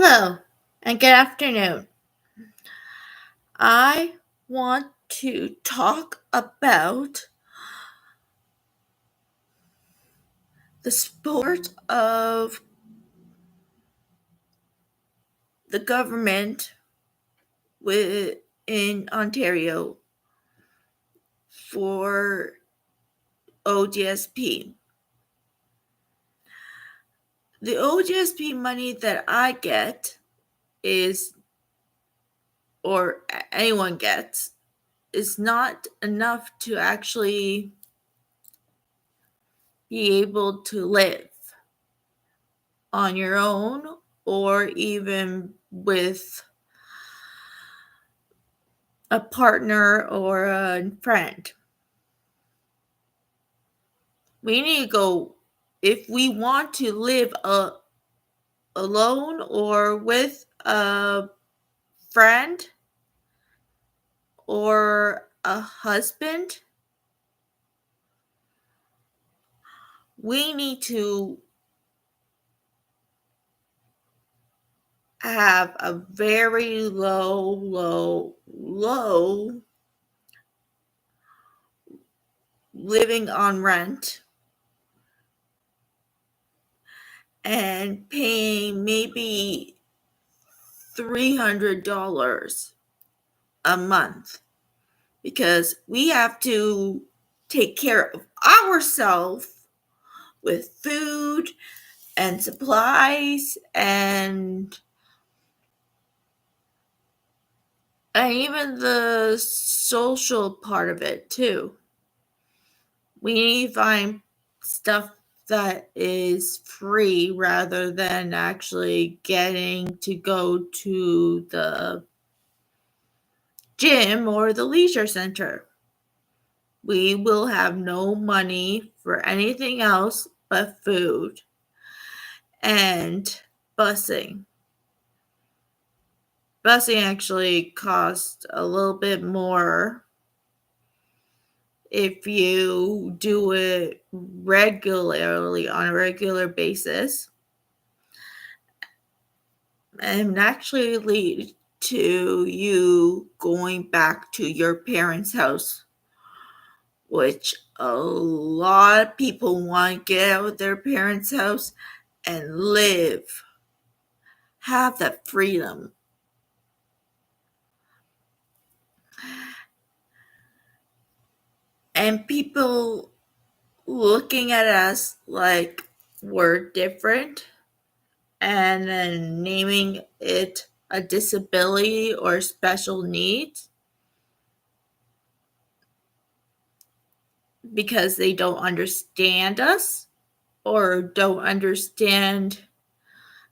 Hello and good afternoon. I want to talk about the support of the government in Ontario for OGSP. The OGSP money that I get is, or anyone gets, is not enough to actually be able to live on your own or even with a partner or a friend. We need to go, if we want to live alone or with a friend or a husband, we need to have a very low living on rent and paying maybe $300 a month, because we have to take care of ourselves with food and supplies and even the social part of it too. We need to find stuff that is free rather than actually getting to go to the gym or the leisure center. We will have no money for anything else but food and busing. Busing actually costs a little bit more if you do it regularly on a regular basis, and actually lead to you going back to your parents' house, which a lot of people want to get out of their parents' house and live, have that freedom. And people looking at us like we're different and then naming it a disability or special needs because they don't understand us or don't understand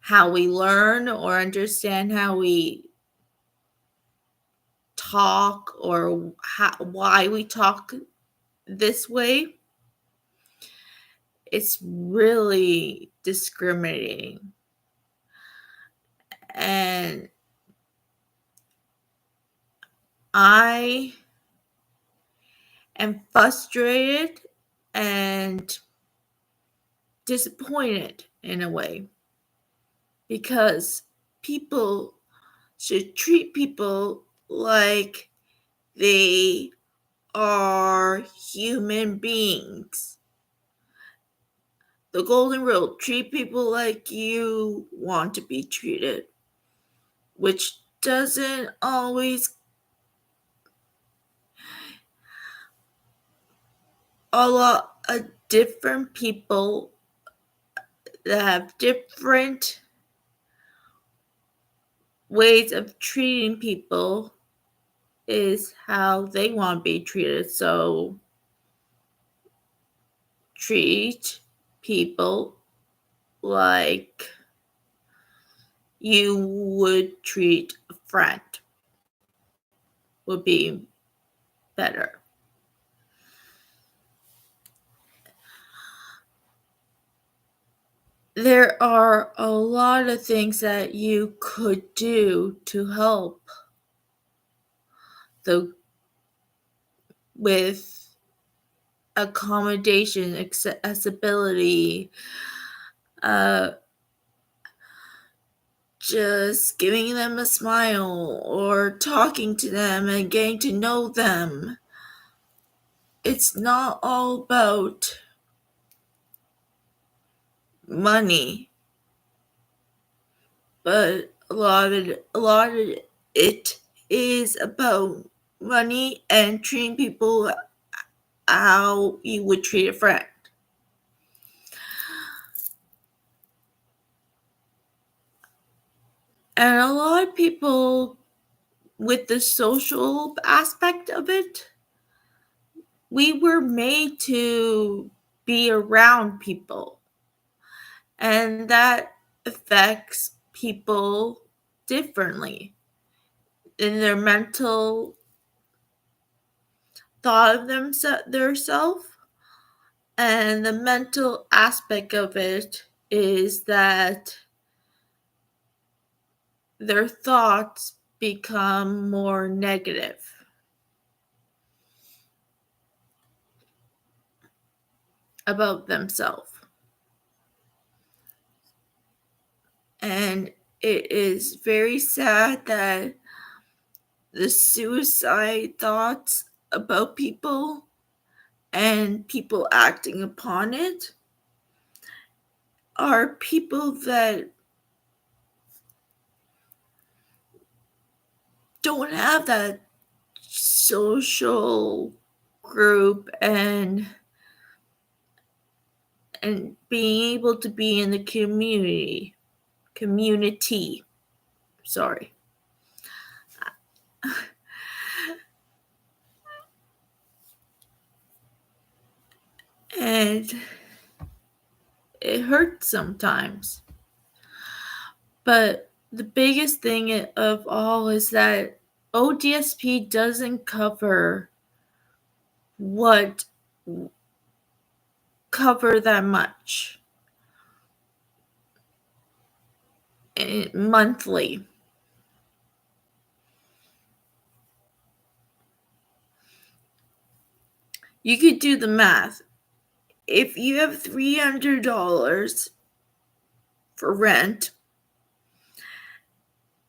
how we learn or understand how we talk or why we talk this way. It's really discriminating. And I am frustrated and disappointed in a way, because people should treat people like they are human beings. The golden rule: treat people like you want to be treated, which doesn't always, a lot of different people that have different ways of treating people is how they want to be treated. So treat people like you would treat a friend would be better. There are a lot of things that you could do to help with accommodation, accessibility, just giving them a smile or talking to them and getting to know them. It's not all about money, but a lot of it is about money and treating people how you would treat a friend. And a lot of people, with the social aspect of it, we were made to be around people, and that affects people differently in their mental thought of themselves. And the mental aspect of it is that their thoughts become more negative about themselves. And it is very sad that the suicide thoughts about people and people acting upon it are people that don't have that social group and being able to be in the community, sorry. And it hurts sometimes. But the biggest thing of all is that ODSP doesn't cover that much monthly. You could do the math. If you have $300 for rent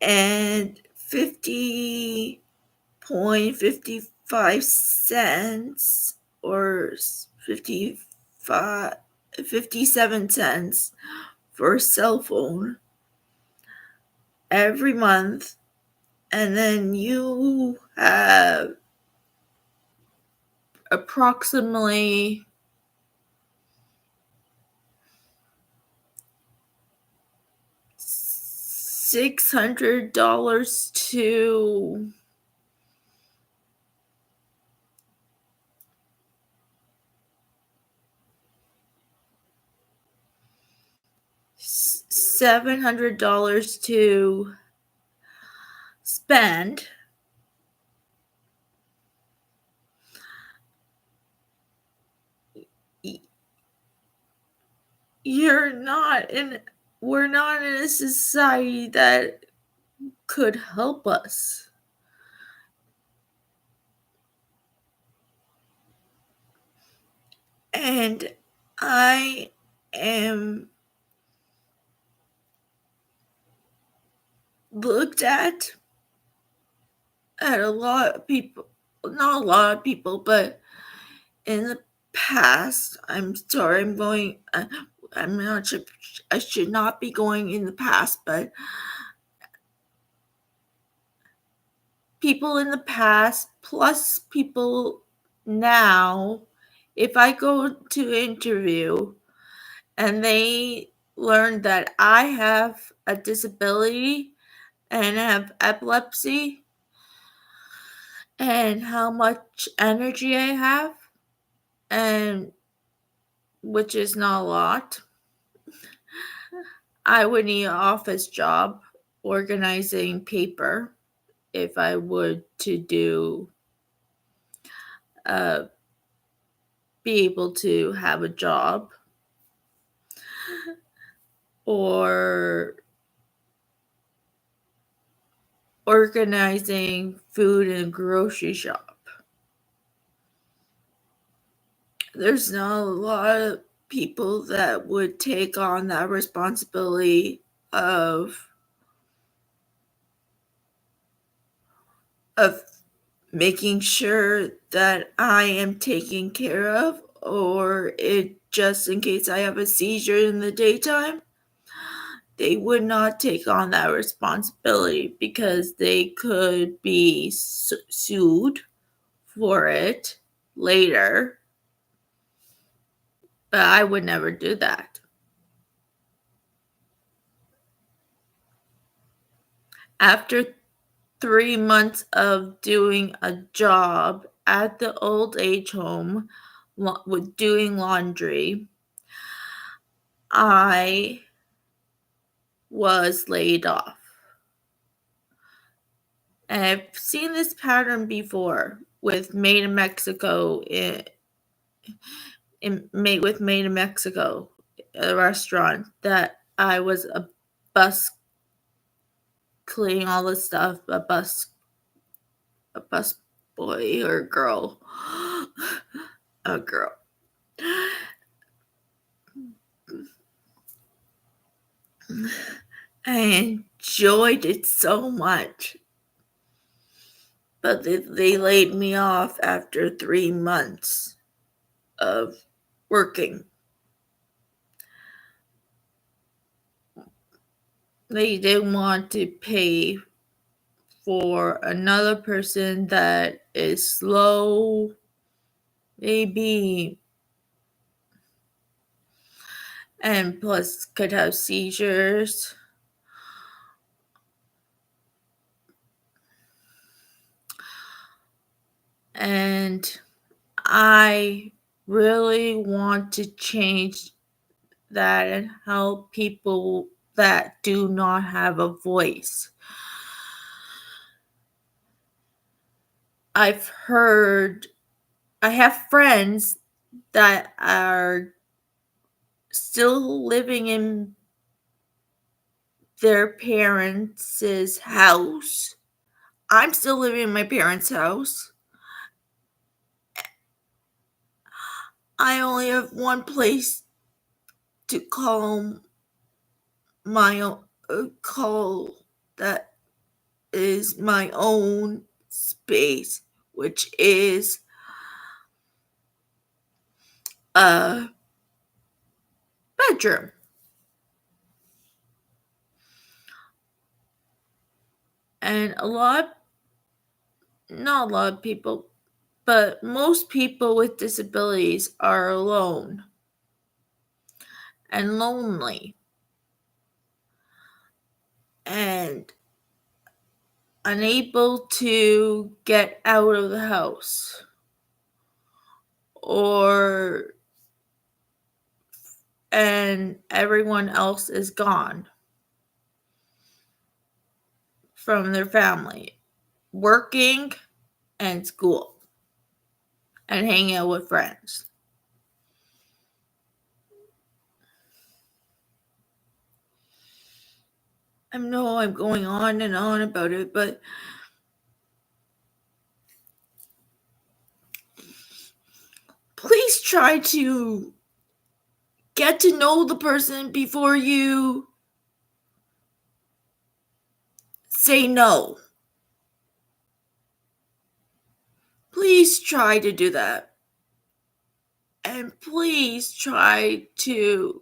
and 50.55 cents or 57 cents for a cell phone every month, and then you have approximately $600 to $700 to spend. We're not in a society that could help us. And I am looked at a lot of people, not a lot of people, but in the past, I'm sorry, I'm not sure, I should not be going in the past, but people in the past plus people now, if I go to interview and they learn that I have a disability and have epilepsy and how much energy I have, and which is not a lot, I would need an office job organizing paper if I would to be able to have a job, or organizing food in a grocery shop. There's not a lot of people that would take on that responsibility of of making sure that I am taken care of, or it just in case I have a seizure in the daytime, they would not take on that responsibility because they could be sued for it later. But I would never do that. After 3 months of doing a job at the old age home with doing laundry, I was laid off. And I've seen this pattern before with Made in Mexico with Made in Mexico, a restaurant that I was a bus cleaning all the stuff, a bus boy or girl, a girl. I enjoyed it so much, but they laid me off after 3 months of working. They didn't want to pay for another person that is slow, maybe, and plus could have seizures. And I really want to change that and help people that do not have a voice. I have friends that are still living in their parents' house. I'm still living in my parents' house. I only have one place to call call that is my own space, which is a bedroom. And not a lot of people, but most people with disabilities are alone and lonely and unable to get out of the house and everyone else is gone from their family, working and school and hanging out with friends. I know I'm going on and on about it, but please try to get to know the person before you say no. Please try to do that. And please try to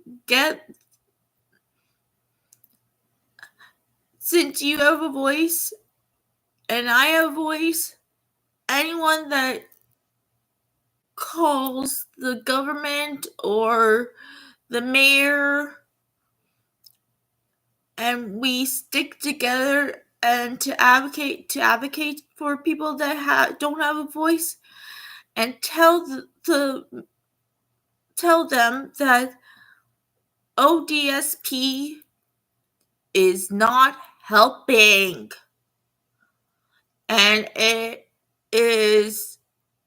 since you have a voice and I have a voice, anyone that calls the government or the mayor and we stick together and to advocate for people that don't have a voice and tell them that ODSP is not helping and it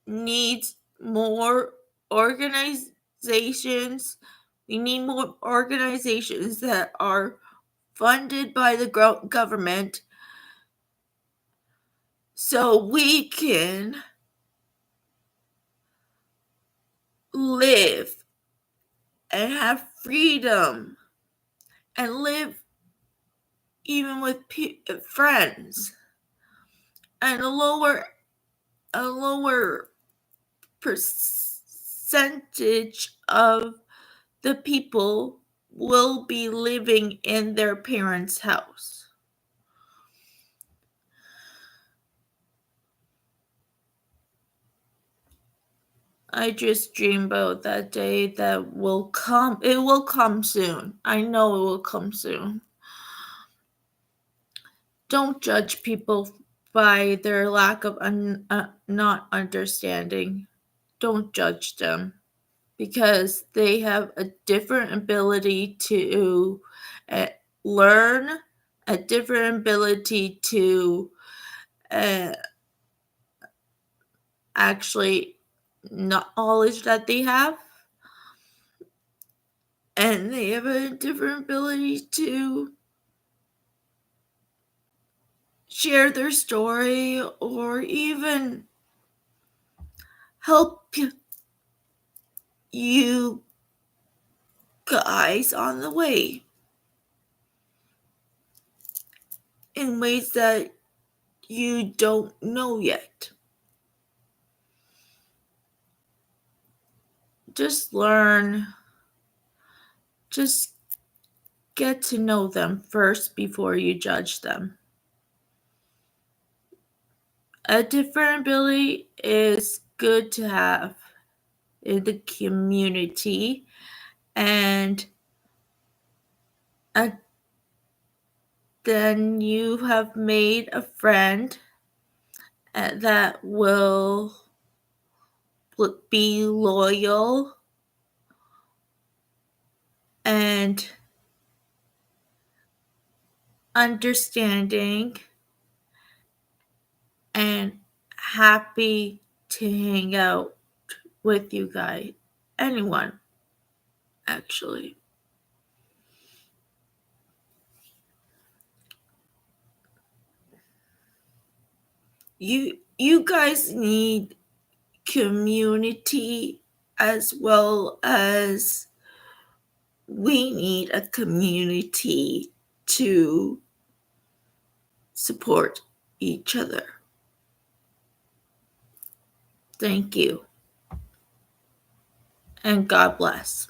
needs more organizations. We need more organizations that are funded by the government so we can live and have freedom and live even with friends and a lower percentage of the people will be living in their parents' house. I just dream about that day that will come. It will come soon. I know it will come soon. Don't judge people by their lack of not understanding. Don't judge them because they have a different ability to uh, learn, a different ability to uh, actually knowledge that they have, and they have a different ability to share their story or even help you guys on the way in ways that you don't know yet. Just learn, just get to know them first before you judge them. A different ability is good to have in the community, and then you have made a friend that will be loyal and understanding and happy to hang out with you guys. Anyone, actually. You guys need community as well as we need a community to support each other. Thank you. And God bless.